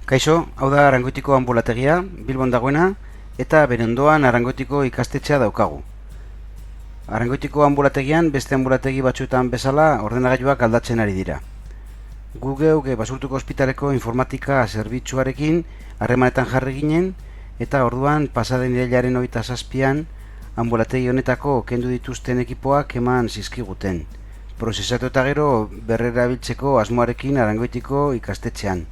Kaixo, hau da Arangoitiko anbulategia, Bilbon dagoena, eta bere ondoan Arangoitiko ikastetxea daukagu. Arangoitiko anbulategian beste anbulategi batzuetan bezala ordenagailuak aldatzen ari dira. Gu geuk Basurtuko Ospitaleko informatika zerbitzuarekin harremanetan jarri ginen, eta orduan pasaden irailaren 27an anbulategi honetako kendu dituzten ekipoak eman zizkiguten. Prozesatu eta gero berrerabiltzeko asmoarekin Arangoitiko ikastetxean.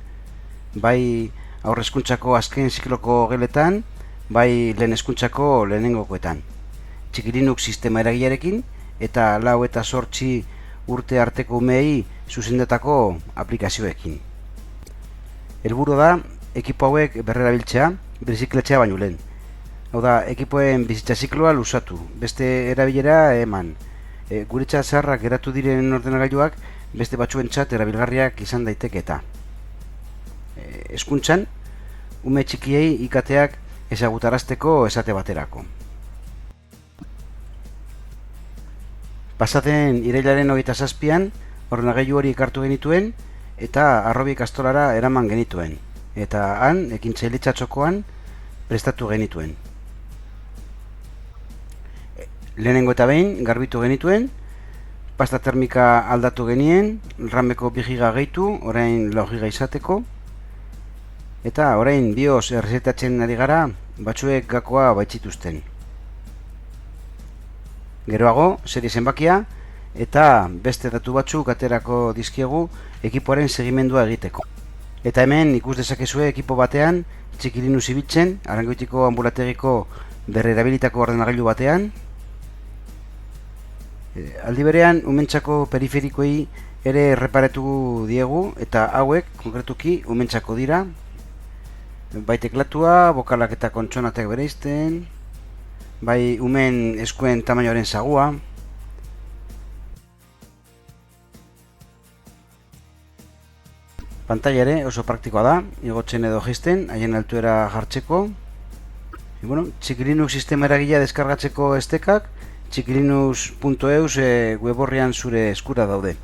Bai aurrezkuntzako azken zikloko geletan, bai lehen hezkuntzako lehenengokoetan. Txikilinuk sistema eragilearekin eta 4 eta 8 urte arteko umeei zuzendutako aplikazioekin. Helburu da, ekipo hauek berrerabiltzea, birzikletzea baino lehen. Hau da, ekipoen bizitza zikloa luzatu, beste erabilera eman. Guretzat zaharrak geratu diren ordenagailuak beste batzuentzat erabilgarriak izan daiteke eta. Hezkuntzan, ume txikiei IKTak ezagutarazteko esate baterako. Pasaden irailaren 27an ordenagailu hori ekartu genituen eta Arrobi ikastolara eraman genituen, eta han ekintzaile txokoan prestatu genituen. Lehenengo eta behin garbitu genituen, pasta termika aldatu genien, RAM-eko 2 GB gehitu, orain 4 GB izateko, eta orain BIOS errezetatzen ari gara batzuek gakoa baitzituzten. Geroago, serie zenbakia eta beste datu batzuk aterako dizkiegu ekipoaren segimendua egiteko. Eta hemen ikus dezakezue ekipo batean Txikilinus ibiltzen, Arangoitiko anbulategiko berrerabilitako ordenagailu batean. Aldi berean, umentzako periferikoei ere erreparatu diegu eta hauek konkretuki umentzako dira. Bai teklatua, bokalak eta kontsonatek bereizten, bai umen eskuen tamainoaren sagua. Pantaila ere oso praktikoa da, igotzen edo jaisten, haien altuera jartzeko. Txikilinux sistema eragilea deskargatzeko estekak, txikilinux.eus web orrian zure eskura daude.